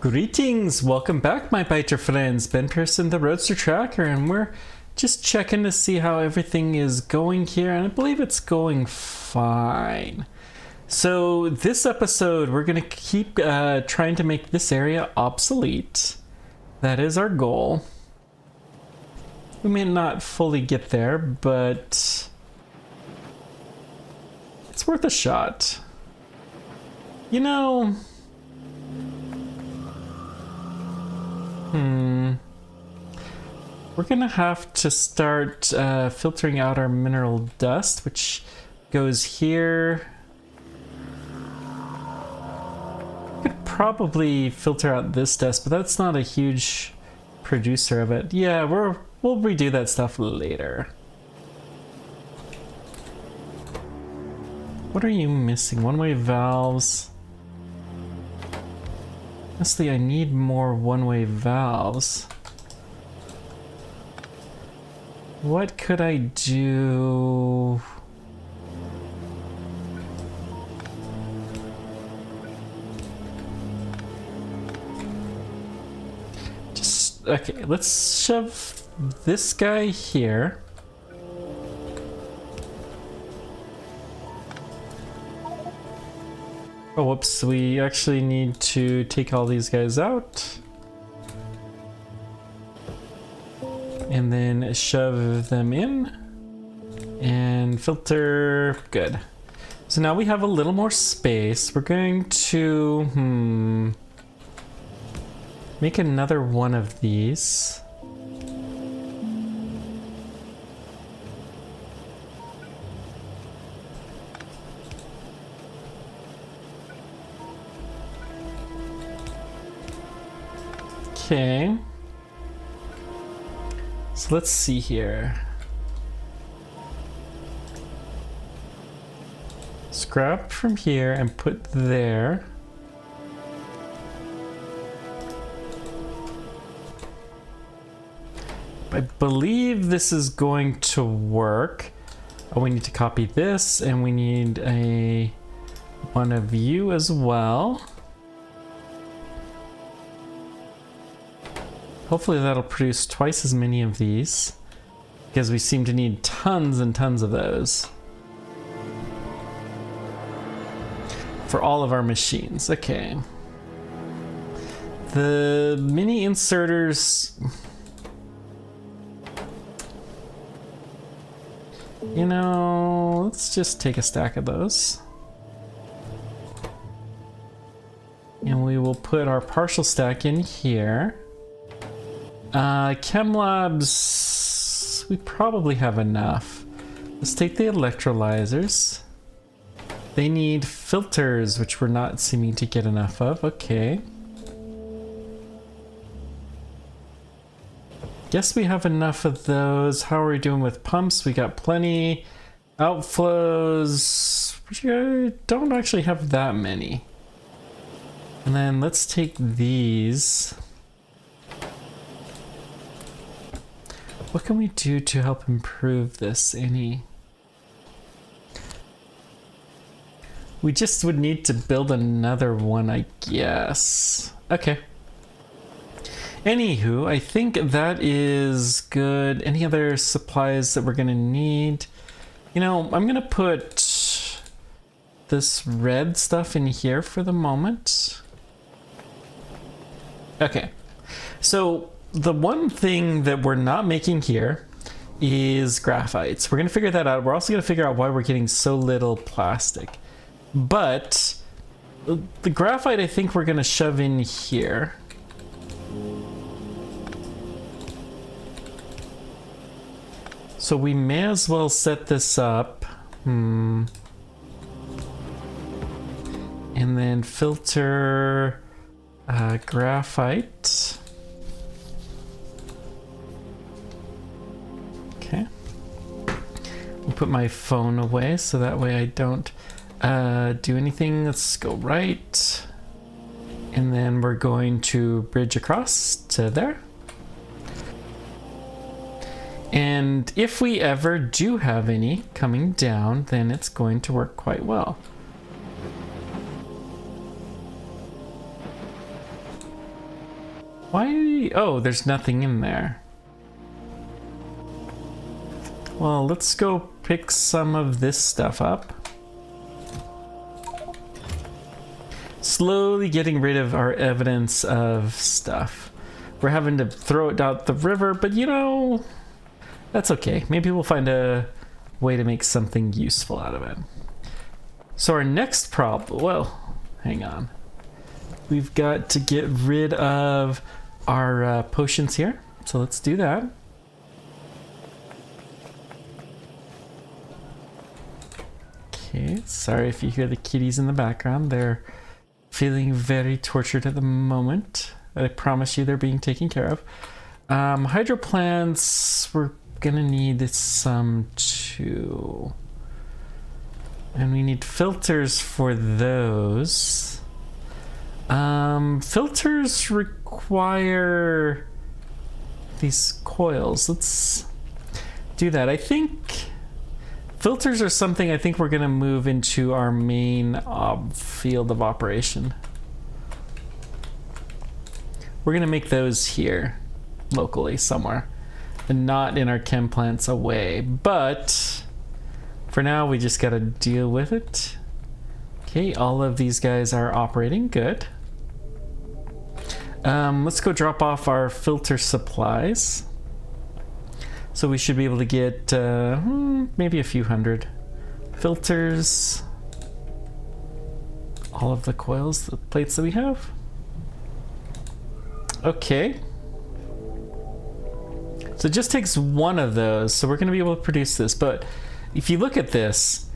Greetings! Welcome back, my biter friends. Ben Pearson, the Roadster Tracker, and we're just checking to see how everything is going here, and I believe it's going fine. So this episode, we're going to keep trying to make this area obsolete. That is our goal. We may not fully get there, but it's worth a shot. You know... We're gonna have to start filtering out our mineral dust, which goes here. Could probably filter out this dust, but that's not a huge producer of it. Yeah, we'll redo that stuff later. What are you missing? One-way valves. Honestly, I need more one-way valves. What could I do? Just, okay, let's shove this guy here. Oh, whoops, we actually need to take all these guys out. And then shove them in. And filter, good. So now we have a little more space. We're going to, make another one of these. Okay, so let's see here. Scrap from here and put there. I believe this is going to work. Oh, we need to copy this, and we need one of you as well. Hopefully that'll produce twice as many of these, because we seem to need tons and tons of those for all of our machines. Okay. The mini inserters, you know, let's just take a stack of those. And we will put our partial stack in here. Chem labs, we probably have enough. Let's take the electrolyzers. They need filters, which we're not seeming to get enough of. Okay. Guess we have enough of those. How are we doing with pumps? We got plenty. Outflows, we don't actually have that many. And then let's take these. What can we do to help improve this any? We just would need to build another one, I guess. Okay. Anywho, I think that is good. Any other supplies that we're gonna need? You know, I'm gonna put this red stuff in here for the moment. Okay. So the one thing that we're not making here is graphite. So we're going to figure that out. We're also going to figure out why we're getting so little plastic. But the graphite, I think we're going to shove in here. So we may as well set this up. And then filter graphite. Okay. I'll put my phone away so that way I don't do anything. Let's go right. And then we're going to bridge across to there. And if we ever do have any coming down, then it's going to work quite well. Why? Oh, there's nothing in there. Well, let's go pick some of this stuff up. Slowly getting rid of our evidence of stuff. We're having to throw it down the river, but you know, that's okay. Maybe we'll find a way to make something useful out of it. So our next problem, well, hang on. We've got to get rid of our potions here. So let's do that. Okay, sorry if you hear the kitties in the background. They're feeling very tortured at the moment. I promise you they're being taken care of. Hydro plants, we're gonna need some too. And we need filters for those. Filters require these coils. Let's do that. I think filters are something I think we're gonna move into our main field of operation. We're gonna make those here, locally somewhere, and not in our chem plants away. But for now, we just gotta deal with it. Okay, all of these guys are operating good. Let's go drop off our filter supplies. So we should be able to get maybe a few hundred filters. All of the coils, the plates that we have. Okay. So it just takes one of those, so we're going to be able to produce this. But if you look at this,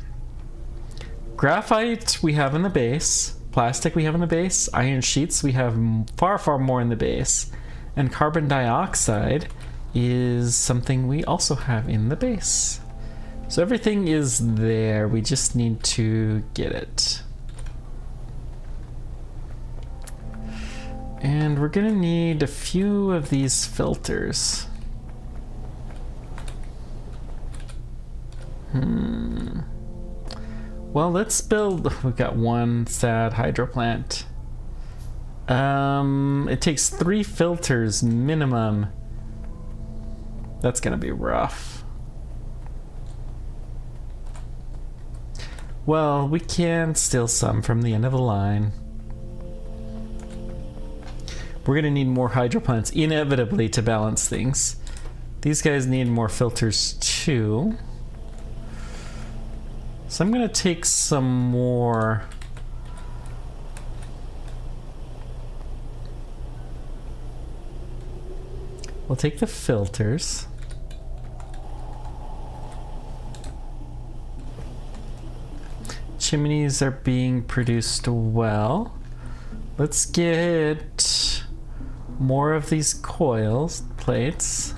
graphite we have in the base, plastic we have in the base, iron sheets we have far, far more in the base, and carbon dioxide is something we also have in the base. So everything is there, we just need to get it. And we're gonna need a few of these filters. Well, let's build, we've got one sad hydro plant. It takes 3 filters minimum. That's gonna be rough. Well, we can steal some from the end of the line. We're gonna need more hydro plants, inevitably, to balance things. These guys need more filters too. So I'm gonna take some more. We'll take the filters. Chimneys are being produced well. Let's get more of these coils, plates.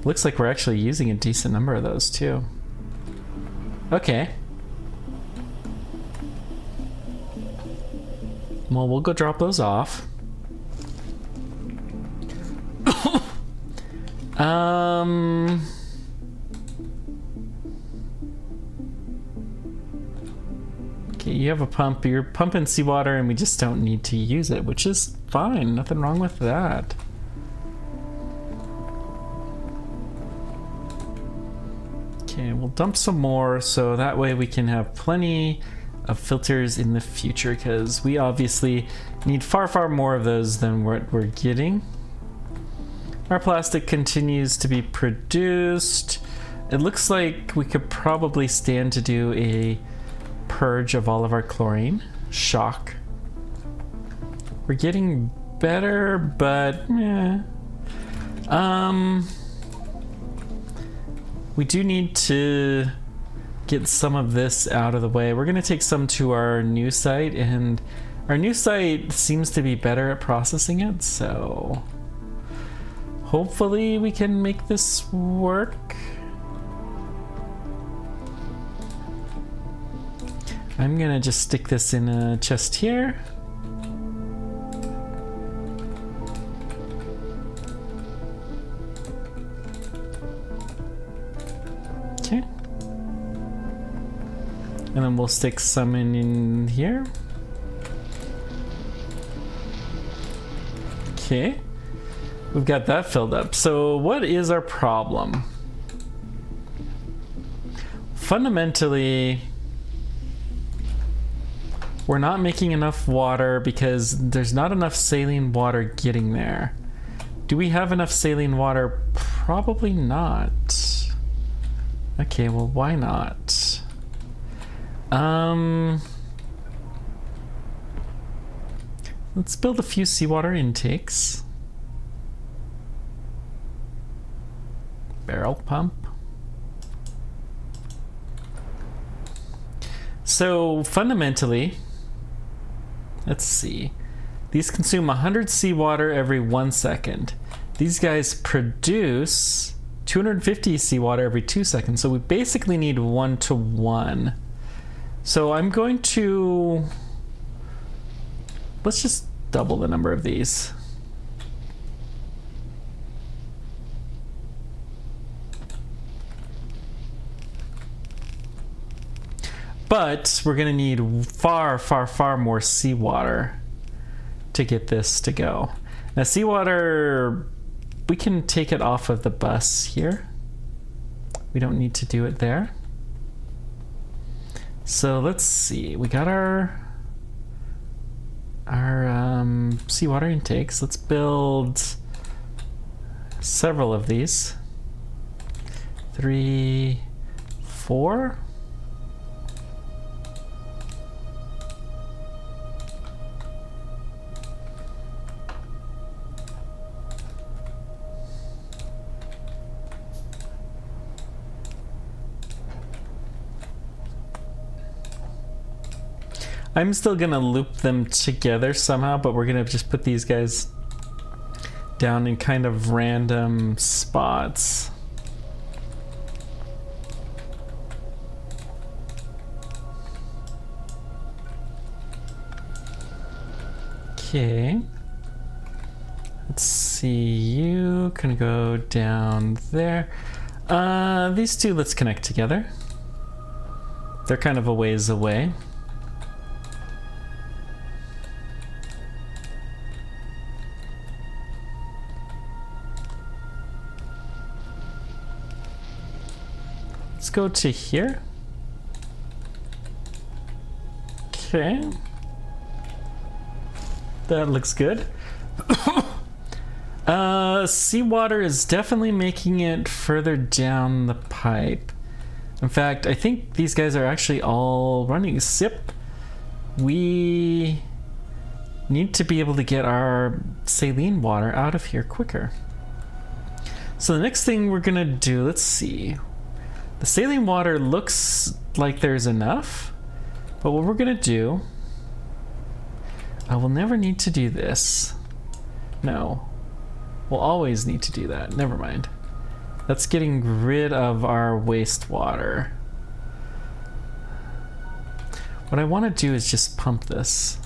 Looks like we're actually using a decent number of those too. Okay. Well, we'll go drop those off. Okay, you have a pump. You're pumping seawater and we just don't need to use it, which is fine. Nothing wrong with that. Okay, we'll dump some more so that way we can have plenty of filters in the future, because we obviously need far, far more of those than what we're getting. Our plastic continues to be produced. It looks like we could probably stand to do a purge of all of our chlorine. Shock. We're getting better, but we do need to get some of this out of the way. We're gonna take some to our new site, and our new site seems to be better at processing it, so hopefully we can make this work. I'm gonna just stick this in a chest here. Okay. And then we'll stick some in here. Okay. We've got that filled up. So what is our problem? Fundamentally, we're not making enough water because there's not enough saline water getting there. Do we have enough saline water? Probably not. Okay, well, why not? Let's build a few seawater intakes. Barrel pump. So fundamentally, let's see. These consume 100 seawater every 1 second. These guys produce 250 seawater every 2 seconds. So we basically need 1 to 1. So I'm going to, let's just double the number of these. But we're going to need far, far, far more seawater to get this to go. Now seawater, we can take it off of the bus here. We don't need to do it there. So let's see, we got our seawater intakes. Let's build several of these. 3, 4. I'm still gonna loop them together somehow, but we're gonna just put these guys down in kind of random spots. Okay. Let's see, you can go down there. These two, let's connect together. They're kind of a ways away. Let's go to here. Okay. That looks good. Seawater is definitely making it further down the pipe. In fact, I think these guys are actually all running. Sip. We need to be able to get our saline water out of here quicker. So the next thing we're gonna do, let's see. The saline water looks like there's enough, but what we're gonna do, I will never need to do this. No, we'll always need to do that. Never mind. That's getting rid of our wastewater. What I want to do is just pump this.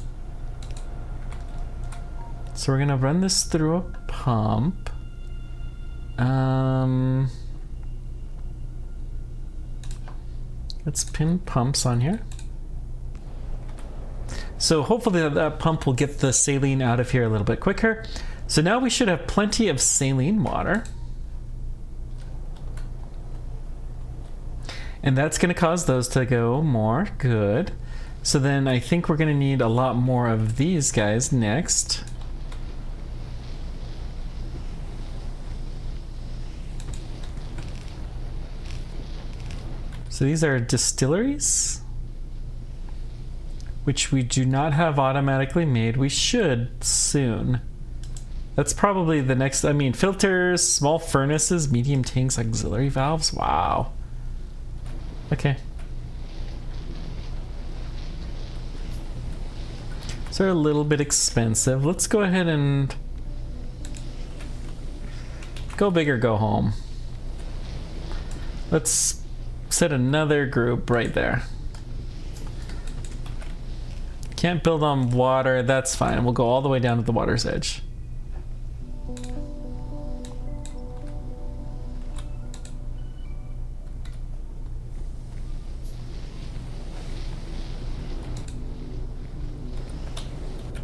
So we're gonna run this through a pump. Let's pin pumps on here. So hopefully that pump will get the saline out of here a little bit quicker. So now we should have plenty of saline water. And that's going to cause those to go more. Good. So then I think we're going to need a lot more of these guys next. So these are distilleries, which we do not have automatically made. We should soon. That's probably the next, I mean, filters, small furnaces, medium tanks, auxiliary valves. Wow. Okay. So they're a little bit expensive. Let's go ahead and go big or go home. Let's set another group right there. Can't build on water, that's fine. We'll go all the way down to the water's edge.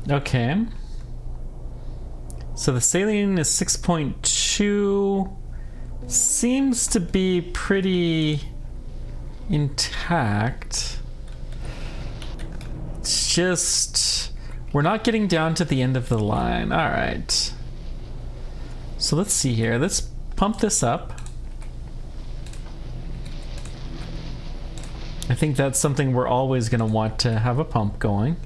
Okay. So the saline is 6.2. Seems to be pretty intact. It's just we're not getting down to the end of the line. All right. So let's see here. Let's pump this up. I think that's something we're always going to want to have a pump going.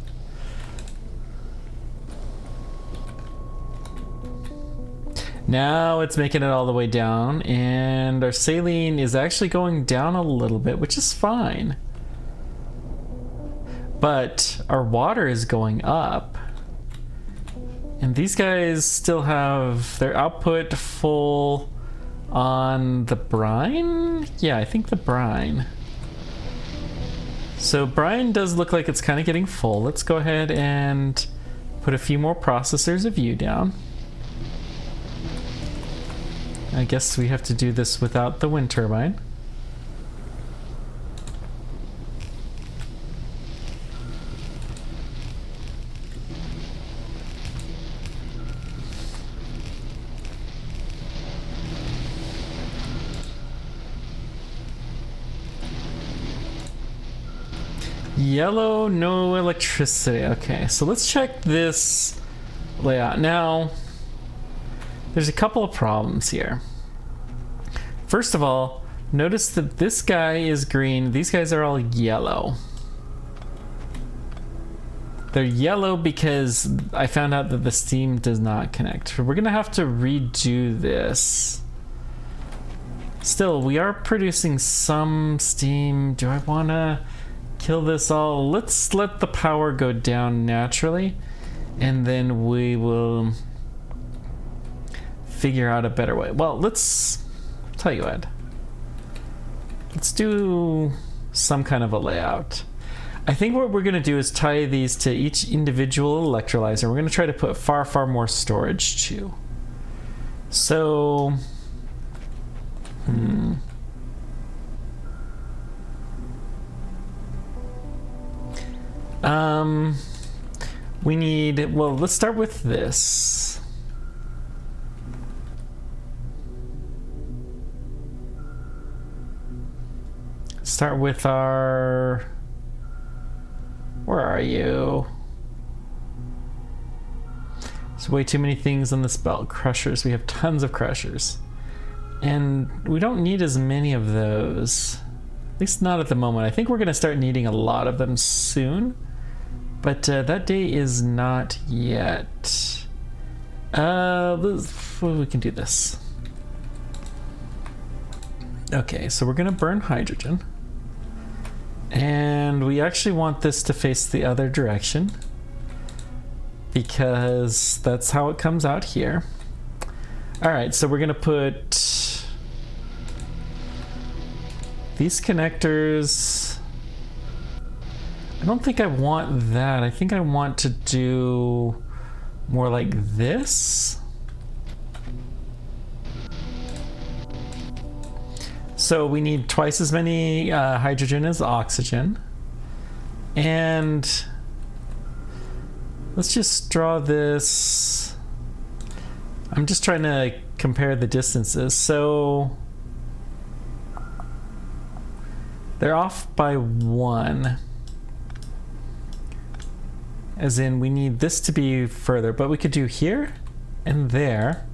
Now it's making it all the way down, and our saline is actually going down a little bit, which is fine. But our water is going up. And these guys still have their output full on the brine? Yeah, I think the brine. So brine does look like it's kind of getting full. Let's go ahead and put a few more processors of U down. I guess we have to do this without the wind turbine. Yellow, no electricity. Okay, so let's check this layout. Now, there's a couple of problems here. First of all, notice that this guy is green. These guys are all yellow. They're yellow because I found out that the steam does not connect. We're gonna have to redo this. Still, we are producing some steam. Do I wanna kill this all? Let's let the power go down naturally, and then we will figure out a better way. Well, let's tell you what. Let's do some kind of a layout. I think what we're going to do is tie these to each individual electrolyzer. We're going to try to put far, far more storage too. So, we need, well, let's start with this. Start with our, where are you? There's way too many things on this belt. Crushers, we have tons of crushers. And we don't need as many of those. At least not at the moment. I think we're gonna start needing a lot of them soon. But that day is not yet. We can do this. Okay, so we're gonna burn hydrogen. And we actually want this to face the other direction, because that's how it comes out here. All right, so we're gonna put these connectors. I don't think I want that. I think I want to do more like this. So we need twice as many hydrogen as oxygen. And let's just draw this. I'm just trying to compare the distances. So they're off by 1. As in, we need this to be further, but we could do here and there.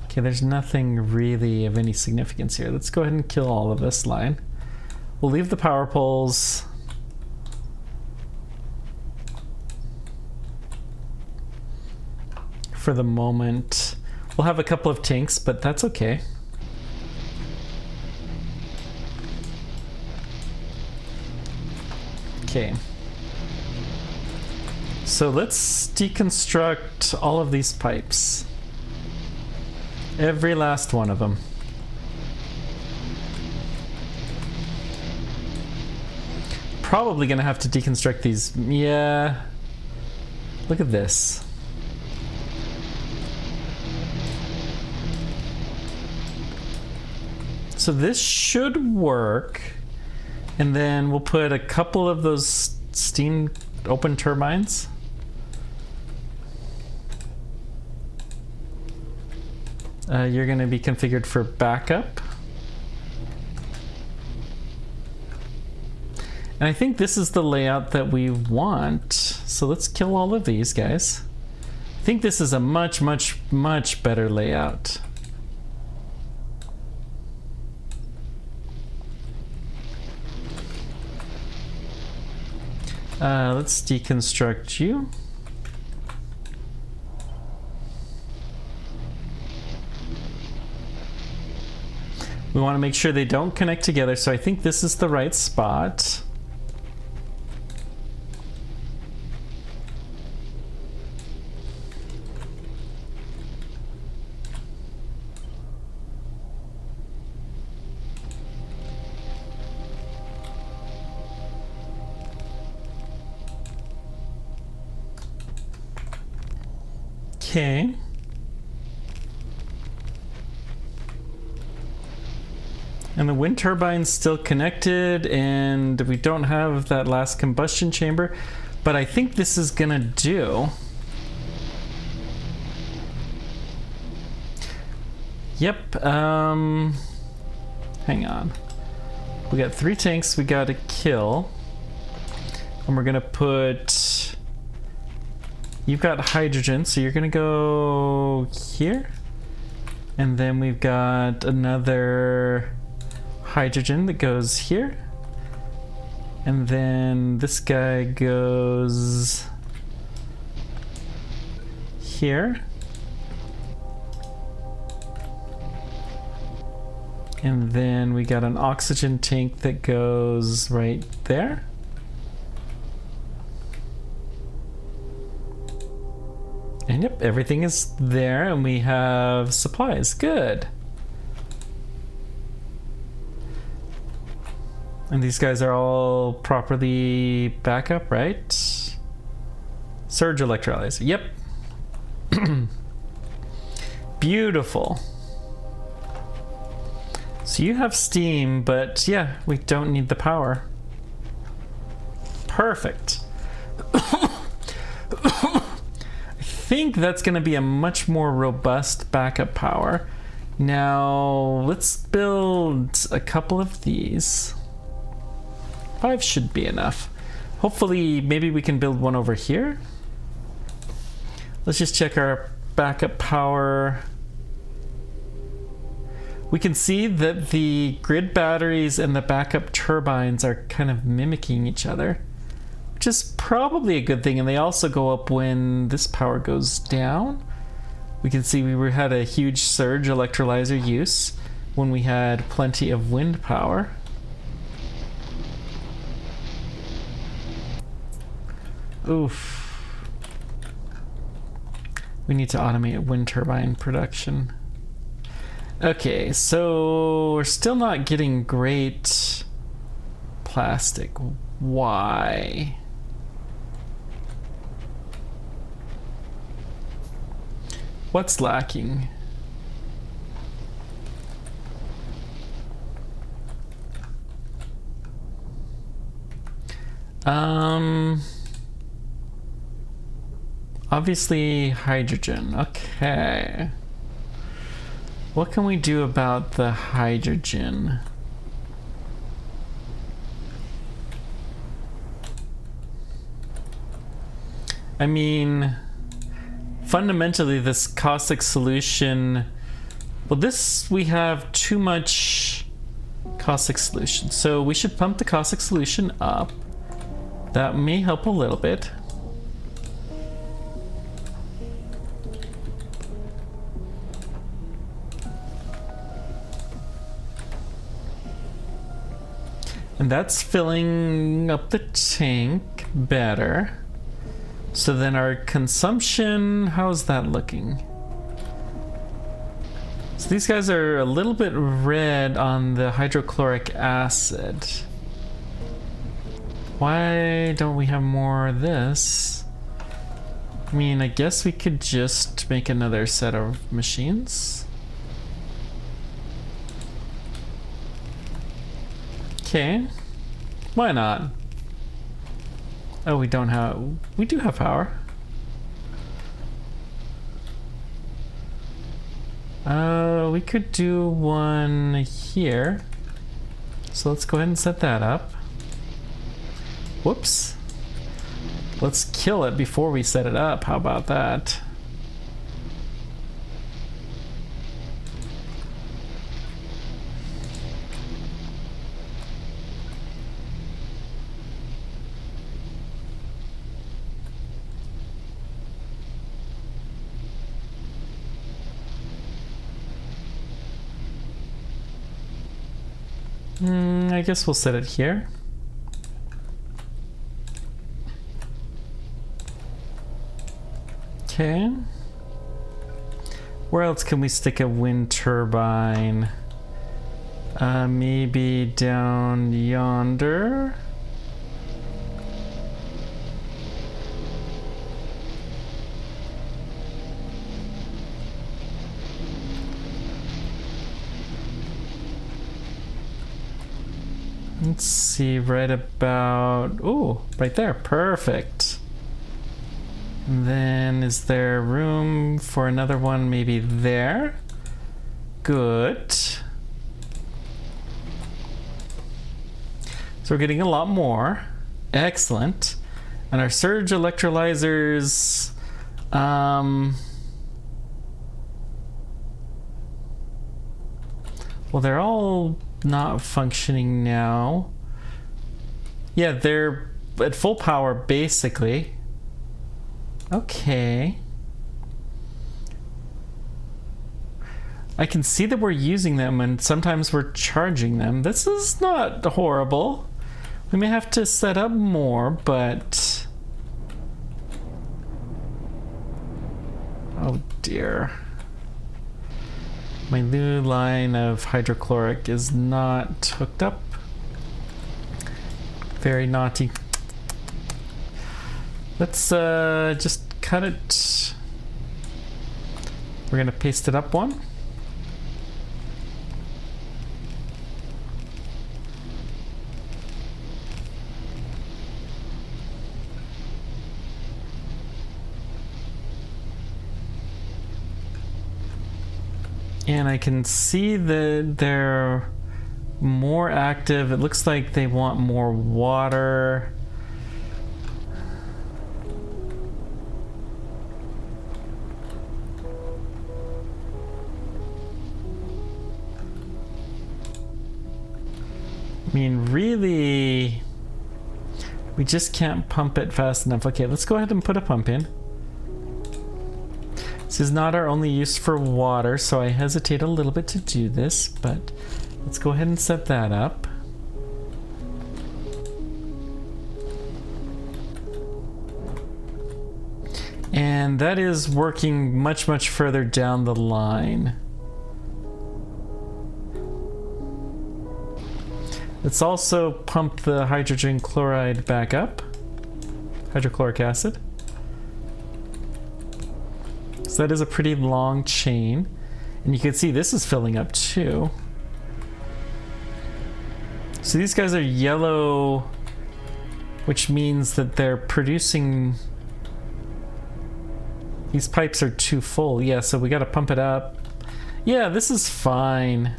Okay, there's nothing really of any significance here. Let's go ahead and kill all of this line. We'll leave the power poles. For the moment. We'll have a couple of tanks, but that's okay. Okay. So let's deconstruct all of these pipes. Every last one of them. Probably gonna have to deconstruct these. Yeah. Look at this. So this should work. And then we'll put a couple of those steam open turbines. You're going to be configured for backup. And I think this is the layout that we want. So let's kill all of these guys. I think this is a much, much, much better layout. Let's deconstruct you. We want to make sure they don't connect together, so I think this is the right spot. Okay. And the wind turbine's still connected, and we don't have that last combustion chamber, but I think this is gonna do. Yep, hang on. We got 3 tanks we gotta kill. And we're gonna put... You've got hydrogen, so you're gonna go here. And then we've got another hydrogen that goes here. And then this guy goes here. And then we got an oxygen tank that goes right there. And yep, everything is there, and we have supplies. Good. And these guys are all properly back up, right? Surge electrolyzer. Yep. Beautiful. So you have steam, but yeah, we don't need the power. Perfect. I think that's going to be a much more robust backup power. Now, let's build a couple of these. 5 should be enough. Hopefully, maybe we can build one over here. Let's just check our backup power. We can see that the grid batteries and the backup turbines are kind of mimicking each other, which is probably a good thing, and they also go up when this power goes down. We can see we had a huge surge electrolyzer use when we had plenty of wind power. Oof. We need to automate wind turbine production. Okay, so we're still not getting great plastic. Why? What's lacking? Obviously hydrogen. Okay. What can we do about the hydrogen? I mean, fundamentally this caustic solution, well, this, we have too much caustic solution, so we should pump the caustic solution up. That may help a little bit. And that's filling up the tank better. So then our consumption, how's that looking? So these guys are a little bit red on the hydrochloric acid. Why don't we have more of this? I mean, I guess we could just make another set of machines. Okay. Why not? Oh, we don't have... We do have power. We could do one here. So let's go ahead and set that up. Whoops. Let's kill it before we set it up. How about that? I guess we'll set it here. Okay. Where else can we stick a wind turbine? Maybe down yonder. Let's see, right about... Ooh, right there. Perfect. And then is there room for another one maybe there? Good. So we're getting a lot more. Excellent. And our surge electrolyzers... well, they're all not functioning now. Yeah, they're at full power, basically. Okay. I can see that we're using them and sometimes we're charging them. This is not horrible. We may have to set up more, but... oh dear. My new line of hydrochloric is not hooked up. Very naughty. Let's just cut it. We're gonna paste it up one. And I can see that they're more active. It looks like they want more water. I mean, really, we just can't pump it fast enough. Okay, let's go ahead and put a pump in. This is not our only use for water, so I hesitate a little bit to do this, but let's go ahead and set that up. And that is working much, much further down the line. Let's also pump the hydrogen chloride back up. Hydrochloric acid. So that is a pretty long chain. And you can see this is filling up too. So these guys are yellow, which means that they're producing... These pipes are too full. Yeah, so we gotta pump it up. Yeah, this is fine.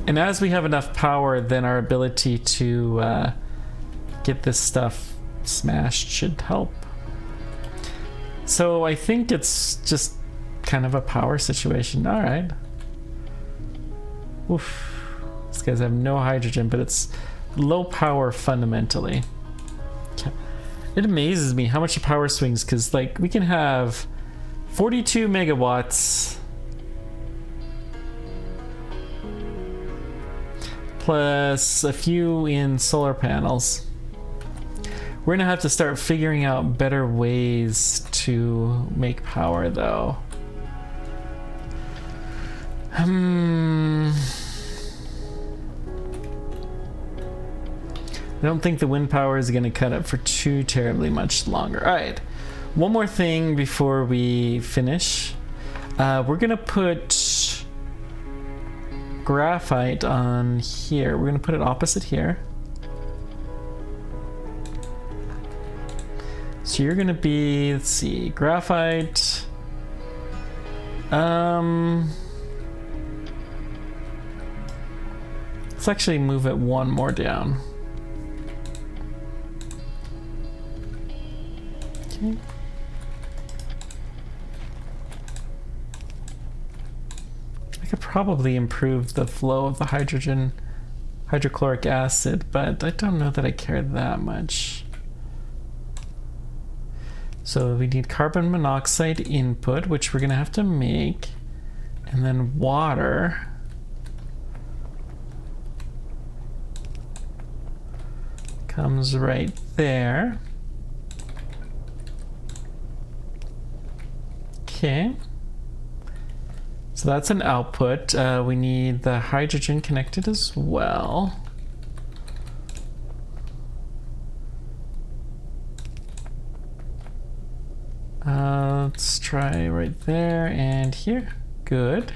And as we have enough power, then our ability to get this stuff smashed should help. So I think it's just kind of a power situation. All right. Oof. These guys have no hydrogen, but it's low power fundamentally. It amazes me how much the power swings, because like we can have 42 megawatts plus a few in solar panels. We're gonna have to start figuring out better ways to make power though. I don't think the wind power is gonna cut it for too terribly much longer. All right, one more thing before we finish. We're gonna put graphite on here. We're gonna put it opposite here. So you're gonna be, let's see, graphite. Let's actually move it one more down. Okay. I could probably improve the flow of the hydrochloric acid, but I don't know that I care that much. So we need carbon monoxide input, which we're gonna have to make, and then water. Comes right there. Okay. So that's an output. We need the hydrogen connected as well. Let's try right there and here. Good.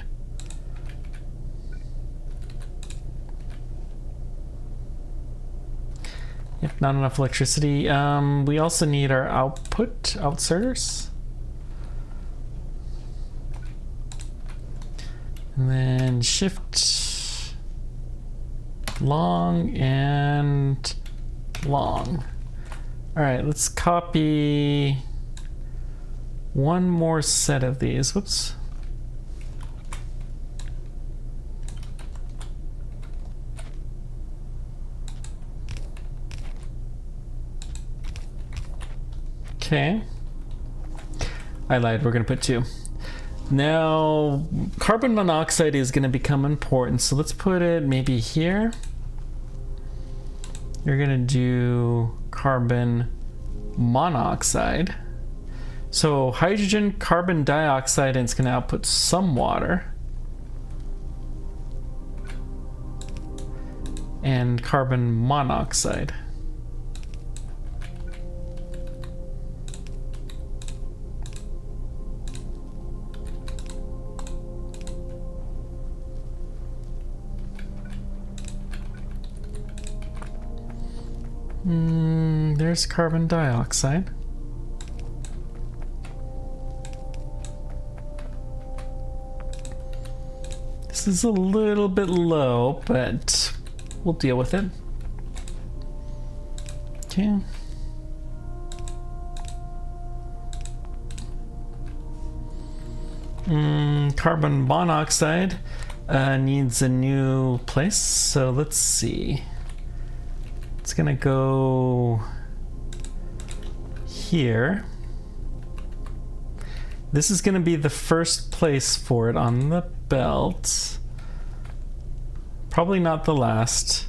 Yep, not enough electricity. We also need our outserters. And then shift long and long. All right, let's copy one more set of these. Whoops. Okay. I lied, we're gonna put 2. Now, carbon monoxide is gonna become important, so let's put it maybe here. You're gonna do carbon monoxide. So hydrogen, carbon dioxide, and it's gonna output some water. And carbon monoxide. There's carbon dioxide. This is a little bit low, but we'll deal with it. Okay. Carbon monoxide needs a new place, so let's see. It's gonna go here. This is gonna be the first place for it on the belt. Probably not the last,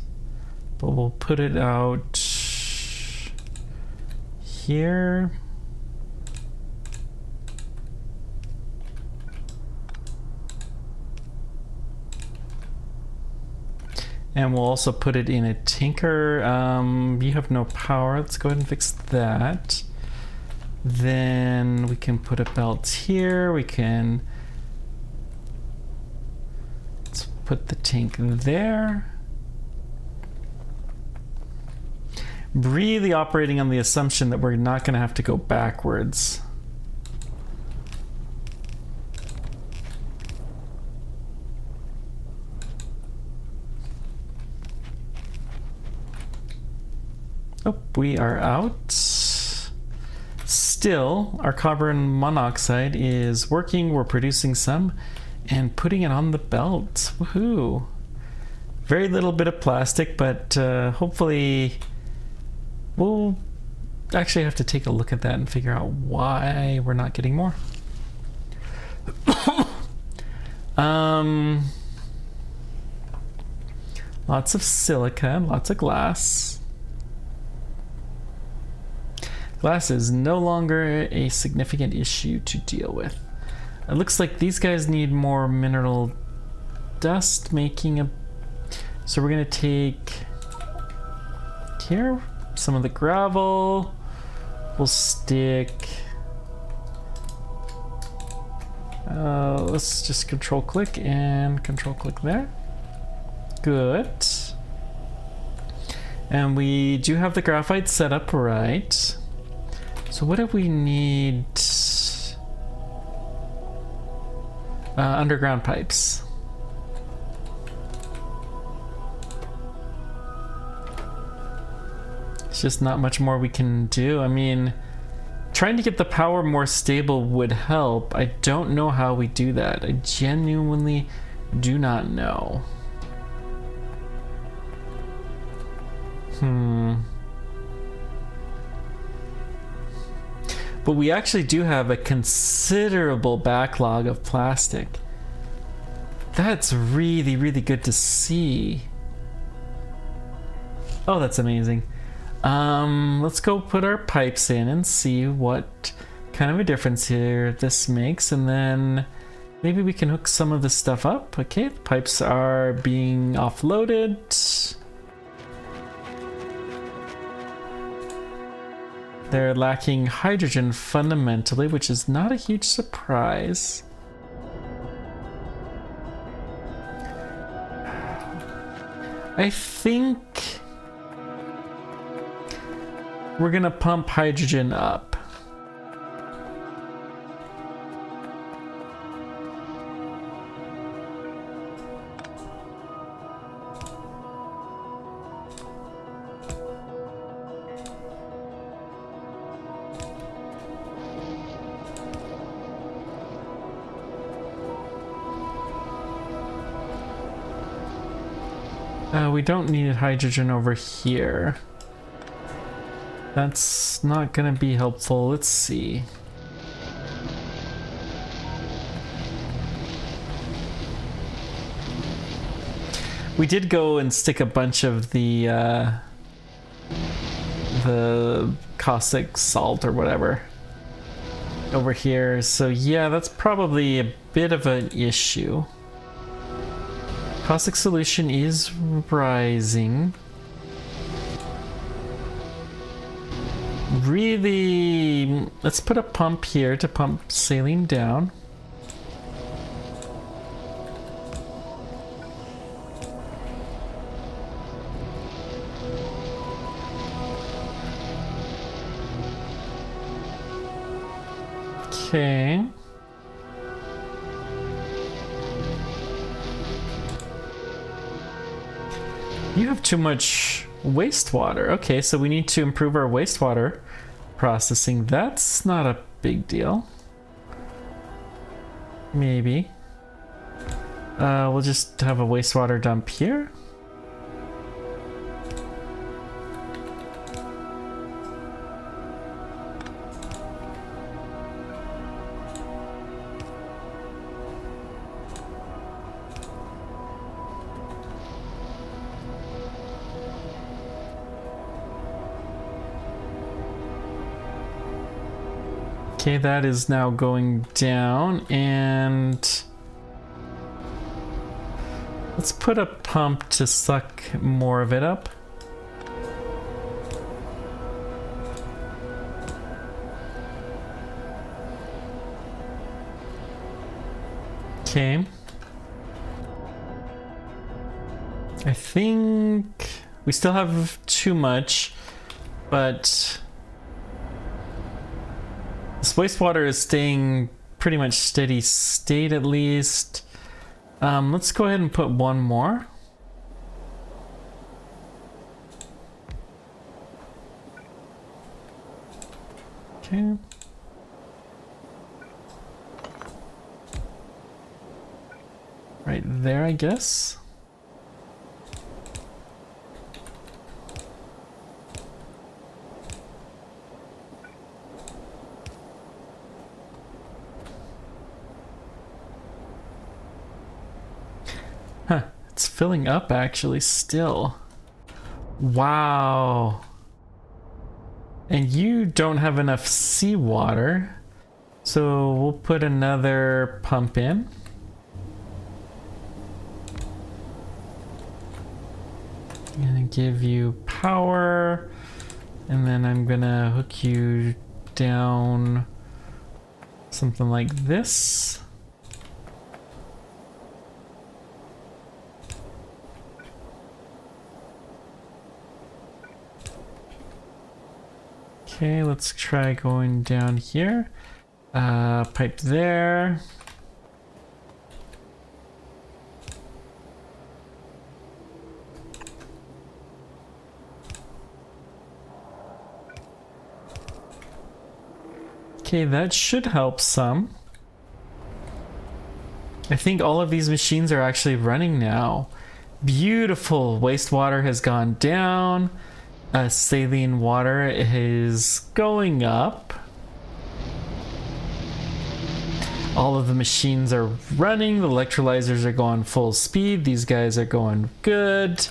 but we'll put it out here. And we'll also put it in a tinker. You have no power. Let's go ahead and fix that. Then we can put a belt here. We can let's put the tank there. Really operating on the assumption that we're not going to have to go backwards. Oh, we are out. Still, our carbon monoxide is working. We're producing some and putting it on the belt. Woohoo! Very little bit of plastic, but hopefully we'll actually have to take a look at that and figure out why we're not getting more. Lots of silica, lots of glass. Glass is no longer a significant issue to deal with. It looks like these guys need more mineral dust making a... So we're gonna take here some of the gravel. We'll stick... let's just control click and control click there. good. And we do have the graphite set up right. So what do we need? Underground pipes. It's just not much more we can do. I mean, trying to get the power more stable would help. I don't know how we do that. I genuinely do not know. But we actually do have a considerable backlog of plastic. That's really, really good to see. Oh, that's amazing. Let's go put our pipes in and see what kind of a difference here this makes, and then maybe we can hook some of this stuff up. Okay, the pipes are being offloaded. They're lacking hydrogen fundamentally, which is not a huge surprise. I think we're gonna pump hydrogen up. We don't need hydrogen over here. That's not gonna be helpful. Let's see. We did go and stick a bunch of the caustic salt or whatever over here. So yeah, that's probably a bit of an issue. Caustic solution is rising. Really, let's put a pump here to pump saline down. Okay. You have too much wastewater. Okay, so we need to improve our wastewater processing. That's not a big deal. Maybe. We'll just have a wastewater dump here. Okay, that is now going down, and let's put a pump to suck more of it up. Okay. I think we still have too much, but this wastewater is staying pretty much steady state at least. Let's go ahead and put one more. Okay. Right there, I guess. Huh, it's filling up actually still. Wow. And you don't have enough seawater, so we'll put another pump in. I'm gonna give you power, and then I'm gonna hook you down something like this. Okay, let's try going down here. Pipe there. Okay, that should help some. I think all of these machines are actually running now. Beautiful. Wastewater has gone down. Saline water is going up. All of the machines are running. The electrolyzers are going full speed. These guys are going good.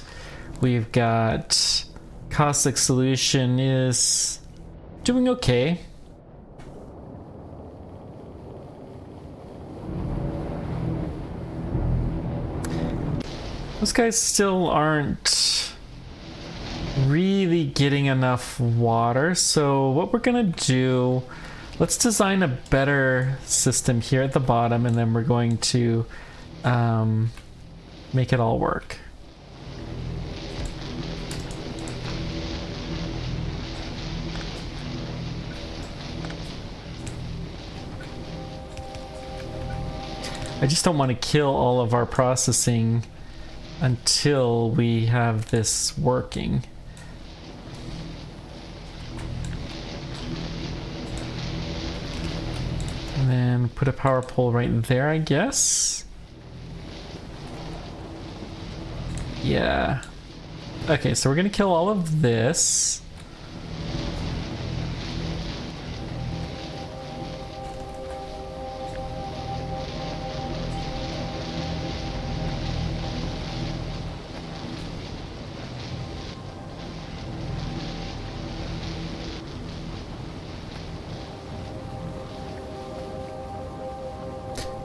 We've got caustic solution is doing okay. Those guys still aren't really getting enough water, so what we're gonna do, let's design a better system here at the bottom, and then we're going to make it all work. I just don't want to kill all of our processing until we have this working. And then put a power pole right there, I guess. Yeah. Okay, so we're gonna kill all of this.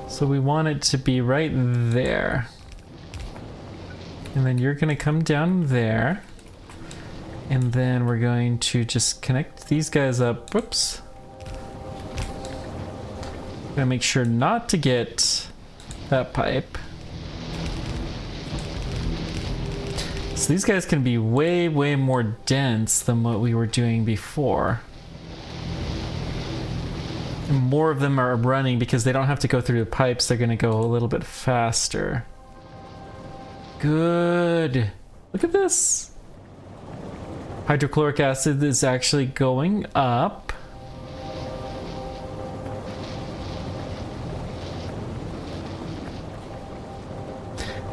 So we want it to be right there. And then you're gonna come down there. And then we're going to just connect these guys up. Whoops. Gonna make sure not to get that pipe. So these guys can be way, way more dense than what we were doing before. More of them are running because they don't have to go through the pipes. They're going to go a little bit faster. Good. Look at this. Hydrochloric acid is actually going up.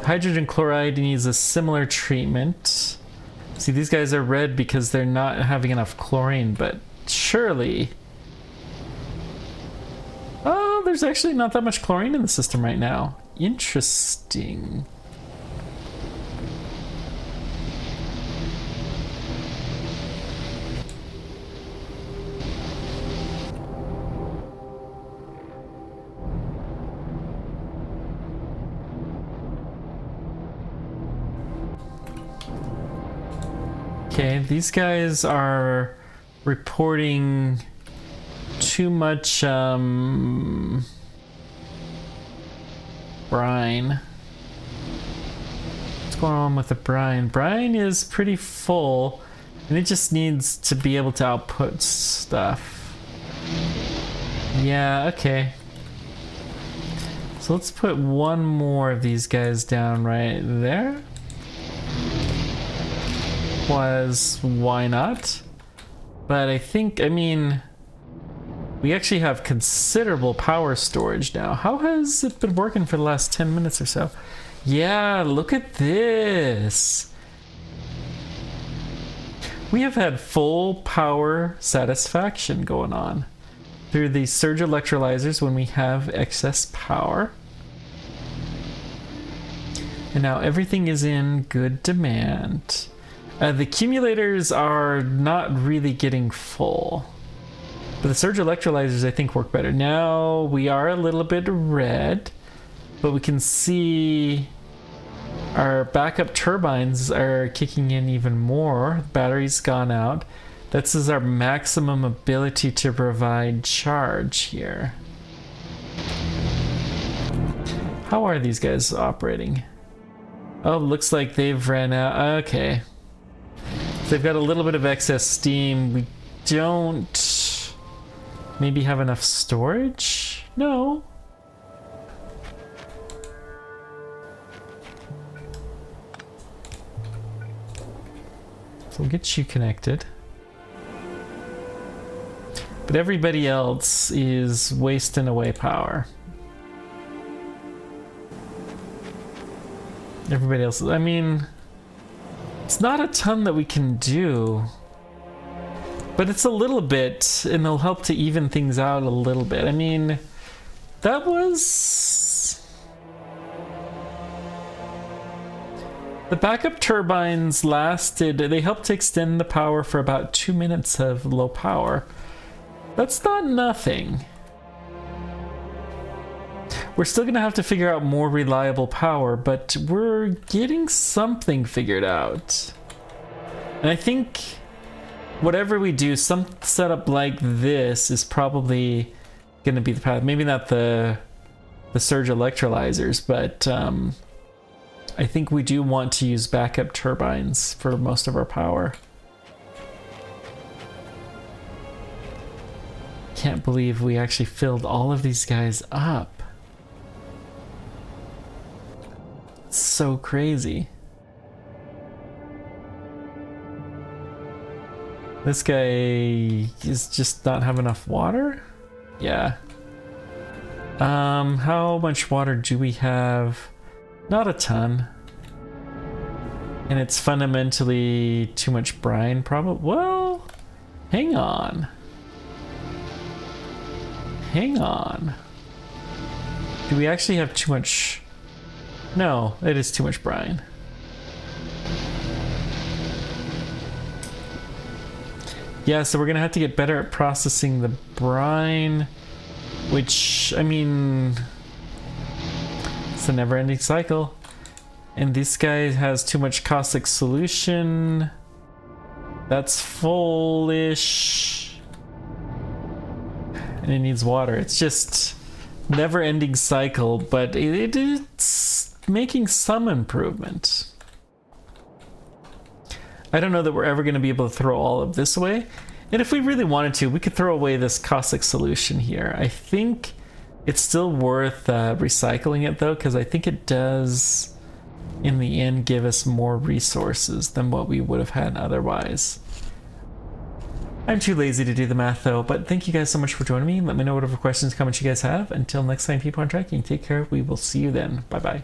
Hydrogen chloride needs a similar treatment. See, these guys are red because they're not having enough chlorine, but surely... Oh, there's actually not that much chlorine in the system right now. Interesting. Okay, these guys are reporting too much brine. What's going on with the brine? Brine is pretty full and it just needs to be able to output stuff. Yeah, okay. So let's put one more of these guys down right there. Why not? But I think, I mean, we actually have considerable power storage now. How has it been working for the last 10 minutes or so? Yeah, look at this. We have had full power satisfaction going on through the surge electrolyzers when we have excess power. And now everything is in good demand. The accumulators are not really getting full. But the surge electrolyzers, I think, work better. Now we are a little bit red, but we can see our backup turbines are kicking in even more. The battery's gone out. This is our maximum ability to provide charge here. How are these guys operating? Oh, looks like they've ran out. Okay. So they've got a little bit of excess steam. We don't maybe have enough storage? No. So we'll get you connected. But everybody else is wasting away power. Everybody else, I mean, it's not a ton that we can do. But it's a little bit, and it'll help to even things out a little bit. I mean, that was... The backup turbines lasted, they helped to extend the power for about 2 minutes of low power. That's not nothing. We're still gonna have to figure out more reliable power, but we're getting something figured out. And I think whatever we do, some setup like this is probably gonna be the path. Maybe not the surge electrolyzers, but I think we do want to use backup turbines for most of our power. Can't believe we actually filled all of these guys up. It's so crazy. This guy is just not have enough water? Yeah. How much water do we have? Not a ton. And it's fundamentally too much brine, probably. Well, hang on. Hang on. Do we actually have too much? No, it is too much brine. Yeah, so we're gonna have to get better at processing the brine, which, I mean, it's a never-ending cycle. And this guy has too much caustic solution. That's full-ish. And it needs water. It's just never-ending cycle, but it's making some improvement. I don't know that we're ever going to be able to throw all of this away. And if we really wanted to, we could throw away this caustic solution here. I think it's still worth recycling it, though, because I think it does, in the end, give us more resources than what we would have had otherwise. I'm too lazy to do the math, though, but thank you guys so much for joining me. Let me know whatever questions, comments you guys have. Until next time, keep on tracking. Take care. We will see you then. Bye-bye.